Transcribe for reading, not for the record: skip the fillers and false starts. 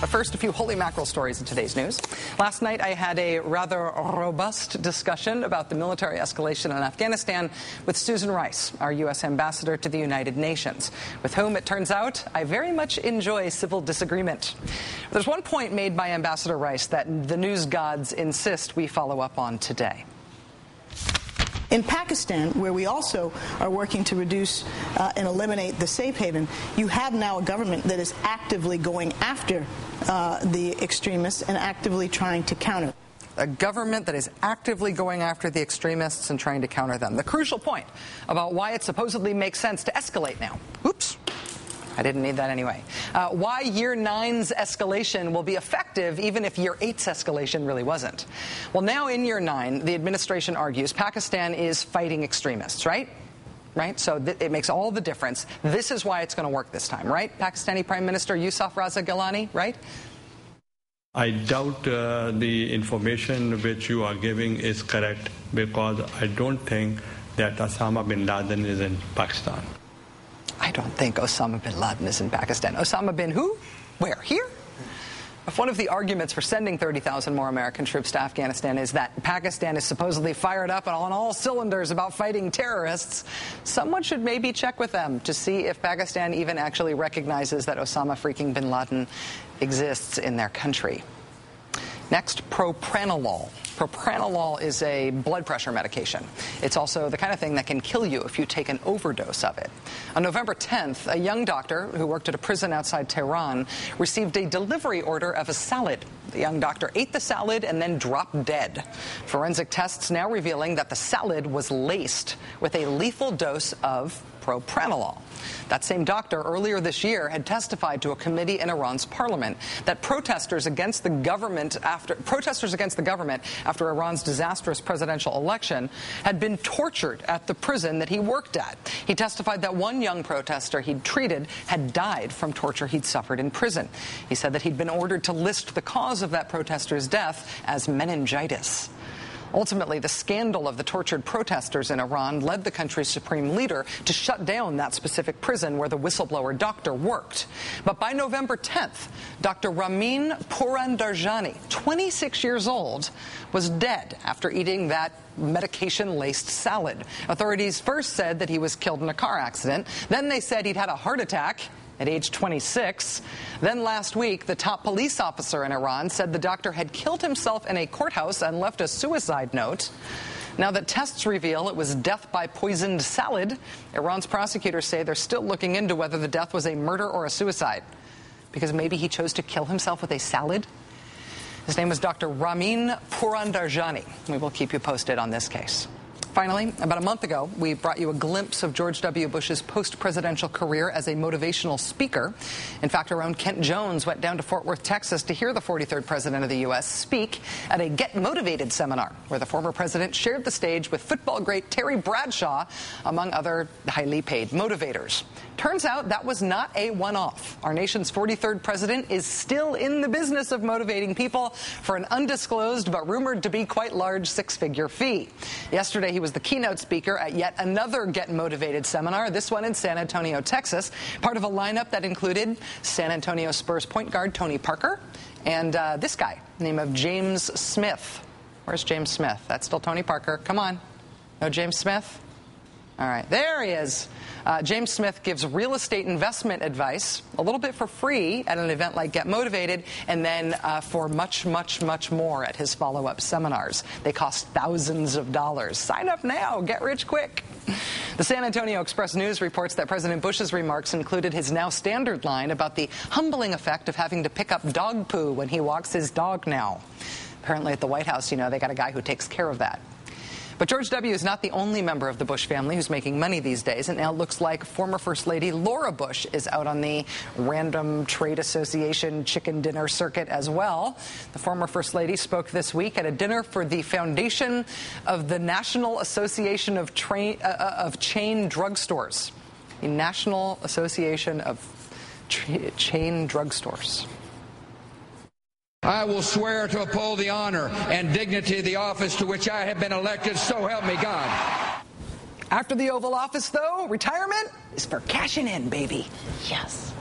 But first, a few holy mackerel stories in today's news. Last night, I had a rather robust discussion about the military escalation in Afghanistan with Susan Rice, our U.S. ambassador to the United Nations, with whom, it turns out, I very much enjoy civil disagreement. There's one point made by Ambassador Rice that the news gods insist we follow up on today. In Pakistan, where we also are working to reduce and eliminate the safe haven, you have now a government that is actively going after the extremists and actively trying to counter. A government that is actively going after the extremists and trying to counter them. The crucial point about why it supposedly makes sense to escalate now. Oops. I didn't need that anyway. Why Year 9's escalation will be effective even if Year 8's escalation really wasn't. Well, now in Year 9, the administration argues Pakistan is fighting extremists, right? So it makes all the difference. This is why it's going to work this time, right? Pakistani Prime Minister Yusuf Raza Gilani, right? I doubt the information which you are giving is correct, because I don't think that Osama bin Laden is in Pakistan. I don't think Osama bin Laden is in Pakistan. Osama bin who? Where? Here? If one of the arguments for sending 30,000 more American troops to Afghanistan is that Pakistan is supposedly fired up and on all cylinders about fighting terrorists, someone should maybe check with them to see if Pakistan even actually recognizes that Osama freaking bin Laden exists in their country. Next, propranolol. Propranolol is a blood pressure medication. It's also the kind of thing that can kill you if you take an overdose of it. On November 10th, a young doctor who worked at a prison outside Tehran received a delivery order of a salad. The young doctor ate the salad and then dropped dead. Forensic tests now revealing that the salad was laced with a lethal dose of propranolol. That same doctor earlier this year had testified to a committee in Iran's parliament that protesters against the government after Iran's disastrous presidential election had been tortured at the prison that he worked at. He testified that one young protester he'd treated had died from torture he'd suffered in prison. He said that he'd been ordered to list the cause of that protester's death as meningitis. Ultimately, the scandal of the tortured protesters in Iran led the country's supreme leader to shut down that specific prison where the whistleblower doctor worked. But by November 10th, Dr. Ramin Purandarjani, 26 years old, was dead after eating that medication-laced salad. Authorities first said that he was killed in a car accident. Then they said he'd had a heart attack at age 26. Then last week, the top police officer in Iran said the doctor had killed himself in a courthouse and left a suicide note. Now that tests reveal it was death by poisoned salad, Iran's prosecutors say they're still looking into whether the death was a murder or a suicide, because maybe he chose to kill himself with a salad. His name was Dr. Ramin Purandarjani. We will keep you posted on this case. Finally, about a month ago, we brought you a glimpse of George W. Bush's post-presidential career as a motivational speaker. In fact, our own Kent Jones went down to Fort Worth, Texas to hear the 43rd president of the U.S. speak at a Get Motivated seminar, where the former president shared the stage with football great Terry Bradshaw, among other highly paid motivators. Turns out that was not a one-off. Our nation's 43rd president is still in the business of motivating people for an undisclosed but rumored to be quite large six-figure fee. Yesterday, he was the keynote speaker at yet another Get Motivated seminar, this one in San Antonio, Texas, part of a lineup that included San Antonio Spurs point guard Tony Parker and this guy, name of James Smith. Where's James Smith? That's still Tony Parker. Come on. No James Smith? All right, there he is. James Smith gives real estate investment advice, a little bit for free at an event like Get Motivated, and then for much, much, much more at his follow-up seminars. They cost thousands of dollars. Sign up now. Get rich quick. The San Antonio Express-News reports that President Bush's remarks included his now standard line about the humbling effect of having to pick up dog poo when he walks his dog now. Apparently at the White House, you know, they got a guy who takes care of that. But George W. is not the only member of the Bush family who's making money these days. It now looks like former First Lady Laura Bush is out on the Random Trade Association chicken dinner circuit as well. The former First Lady spoke this week at a dinner for the foundation of the National Association of Chain Drugstores. The National Association of Chain Drugstores. I will swear to uphold the honor and dignity of the office to which I have been elected, so help me God. After the Oval Office, though, retirement is for cashing in, baby. Yes.